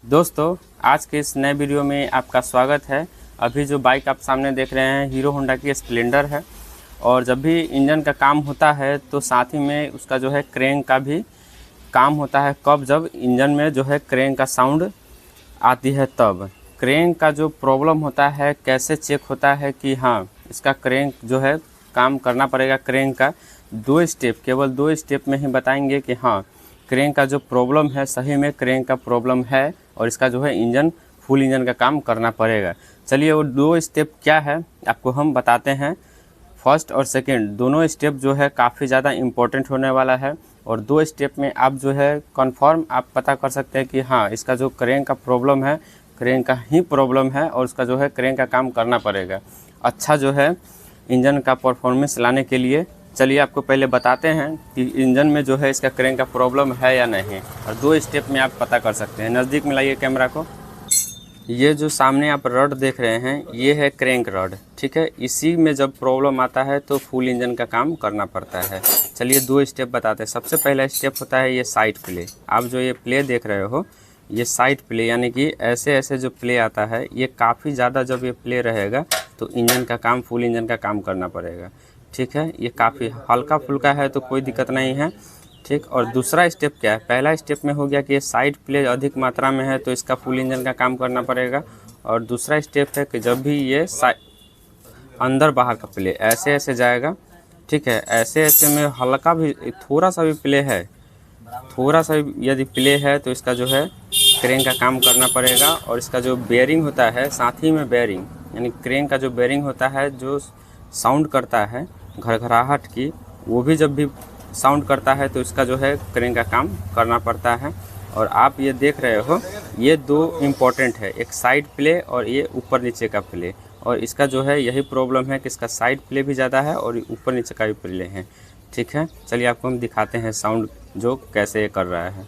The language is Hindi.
दोस्तों, आज के इस नए वीडियो में आपका स्वागत है। अभी जो बाइक आप सामने देख रहे हैं हीरो होंडा की स्प्लेंडर है। और जब भी इंजन का काम होता है तो साथ ही में उसका जो है क्रेंक का भी काम होता है। कब? जब इंजन में जो है क्रेंक का साउंड आती है तब। क्रेंक का जो प्रॉब्लम होता है कैसे चेक होता है कि हाँ इसका क्रेंक जो है काम करना पड़ेगा। क्रेंक का केवल दो स्टेप में ही बताएंगे कि हाँ क्रेंक का जो प्रॉब्लम है सही में क्रेंक का प्रॉब्लम है और इसका जो है फुल इंजन का काम करना पड़ेगा। चलिए वो दो स्टेप क्या है आपको हम बताते हैं। फर्स्ट और सेकंड दोनों स्टेप जो है काफ़ी ज़्यादा इम्पोर्टेंट होने वाला है और दो स्टेप में आप जो है कंफर्म आप पता कर सकते हैं कि हाँ इसका जो क्रेंक का प्रॉब्लम है क्रेंक का ही प्रॉब्लम है और उसका जो है क्रेंक का काम करना पड़ेगा अच्छा जो है इंजन का परफॉर्मेंस लाने के लिए। चलिए आपको पहले बताते हैं कि इंजन में जो है इसका क्रेंक का प्रॉब्लम है या नहीं और दो स्टेप में आप पता कर सकते हैं। नज़दीक में लाइए कैमरा को। ये जो सामने आप रड देख रहे हैं ये है क्रेंक रड, ठीक है। इसी में जब प्रॉब्लम आता है तो फुल इंजन का काम करना पड़ता है। चलिए दो स्टेप बताते हैं। सबसे पहला स्टेप होता है ये साइड प्ले। आप जो ये प्ले देख रहे हो ये साइड प्ले यानी कि ऐसे ऐसे जो प्ले आता है ये काफ़ी ज़्यादा जब ये प्ले रहेगा तो इंजन का काम फुल इंजन का काम करना पड़ेगा, ठीक है। ये काफ़ी हल्का फुल्का है तो कोई दिक्कत नहीं है, ठीक। और दूसरा स्टेप क्या है? पहला स्टेप में हो गया कि ये साइड प्ले अधिक मात्रा में है तो इसका फुल इंजन का काम करना पड़ेगा। और दूसरा स्टेप है कि जब भी ये अंदर बाहर का प्ले ऐसे ऐसे जाएगा, ठीक है, ऐसे ऐसे में हल्का भी थोड़ा सा भी प्ले है, थोड़ा सा भी यदि प्ले है तो इसका जो है क्रेंक का काम करना पड़ेगा। और इसका जो बेयरिंग होता है साथ ही में बेयरिंग यानी क्रेंक का जो बेयरिंग होता है जो साउंड करता है घरघराहट की, वो भी जब भी साउंड करता है तो इसका जो है क्रेंक का काम करना पड़ता है। और आप ये देख रहे हो ये दो इम्पोर्टेंट है, एक साइड प्ले और ये ऊपर नीचे का प्ले। और इसका जो है यही प्रॉब्लम है कि इसका साइड प्ले भी ज़्यादा है और ऊपर नीचे का भी प्ले है, ठीक है। चलिए आपको हम दिखाते हैं साउंड जो कैसे कर रहा है।